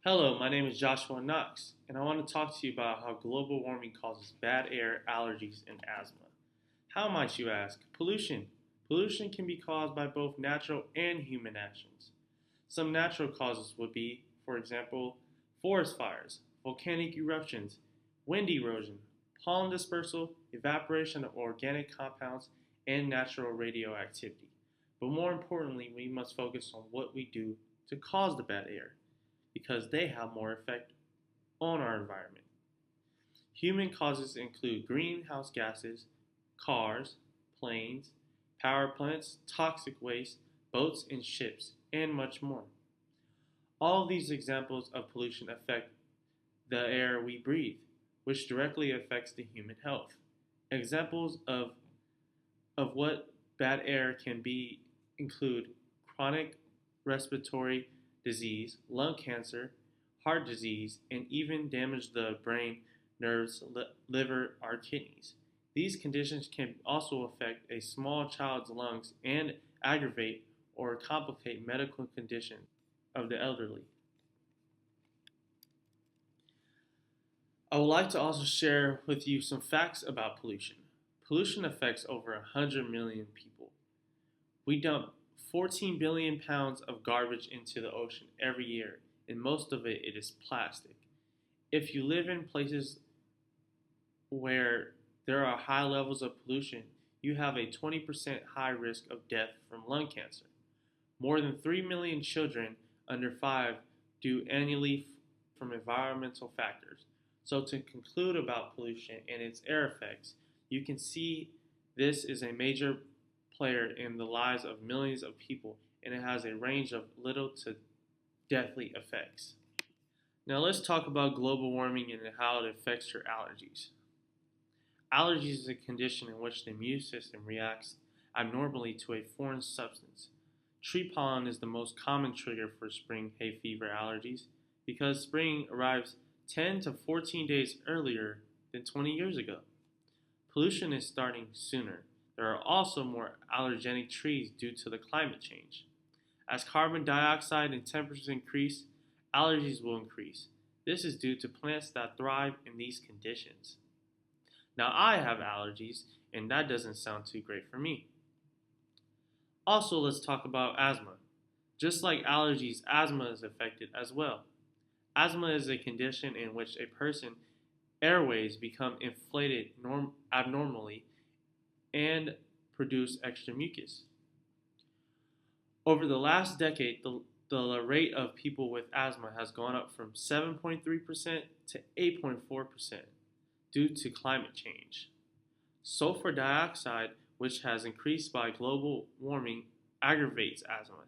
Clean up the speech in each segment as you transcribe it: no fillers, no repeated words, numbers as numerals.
Hello, my name is Joshua Knox, and I want to talk to you about how global warming causes bad air, allergies, and asthma. How might you ask? Pollution. Pollution can be caused by both natural and human actions. Some natural causes would be, for example, forest fires, volcanic eruptions, wind erosion, pollen dispersal, evaporation of organic compounds, and natural radioactivity. But more importantly, we must focus on what we do to cause the bad air, because they have more effect on our environment. Human causes include greenhouse gases, cars, planes, power plants, toxic waste, boats and ships, and much more. All of these examples of pollution affect the air we breathe, which directly affects the human health. Examples of what bad air can be include chronic respiratory disease, lung cancer, heart disease, and even damage the brain, nerves, liver, or kidneys. These conditions can also affect a small child's lungs and aggravate or complicate medical conditions of the elderly. I would like to also share with you some facts about pollution. Pollution affects over 100 million people. We dump 14 billion pounds of garbage into the ocean every year, and most of it is plastic. If you live in places where there are high levels of pollution, you have a 20% high risk of death from lung cancer. More than 3 million children under 5 do annually from environmental factors. So, to conclude about pollution and its air effects, you can see this is a major player in the lives of millions of people, and it has a range of little to deathly effects. Now, let's talk about global warming and how it affects your allergies. Allergies is a condition in which the immune system reacts abnormally to a foreign substance. Tree pollen is the most common trigger for spring hay fever allergies because spring arrives 10 to 14 days earlier than 20 years ago. Pollution is starting sooner. There are also more allergenic trees due to the climate change. As carbon dioxide and temperatures increase, allergies will increase. This is due to plants that thrive in these conditions. Now, I have allergies, and that doesn't sound too great for me. Also, let's talk about asthma. Just like allergies, asthma is affected as well. Asthma is a condition in which a person's airways become inflated abnormally and produce extra mucus. Over the last decade, the rate of people with asthma has gone up from 7.3% to 8.4% due to climate change. Sulfur dioxide, which has increased by global warming, aggravates asthma.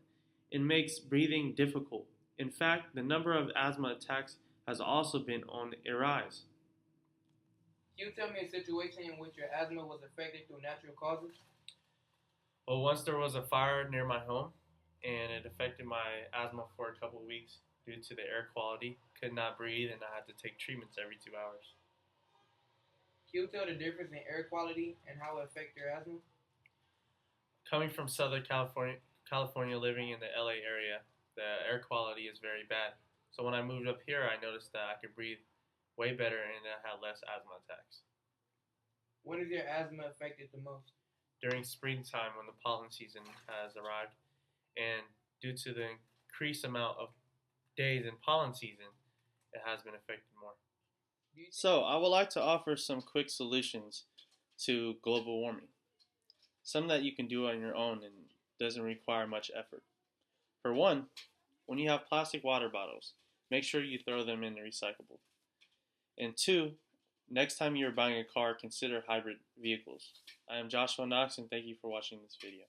It makes breathing difficult. In fact, the number of asthma attacks has also been on a rise. Can you tell me a situation in which your asthma was affected through natural causes? Well, once there was a fire near my home, and it affected my asthma for a couple of weeks due to the air quality. Could not breathe, and I had to take treatments every 2 hours. Can you tell the difference in air quality and how it affects your asthma? Coming from Southern California, living in the LA area, the air quality is very bad. So when I moved up here, I noticed that I could breathe way better and I had less asthma attacks. When is your asthma affected the most? During springtime, when the pollen season has arrived, and due to the increased amount of days in pollen season, it has been affected more. So, I would like to offer some quick solutions to global warming. Some that you can do on your own and doesn't require much effort. For one, when you have plastic water bottles, make sure you throw them in the recyclable. And two, next time you're buying a car, consider hybrid vehicles. I am Joshua Knox and thank you for watching this video.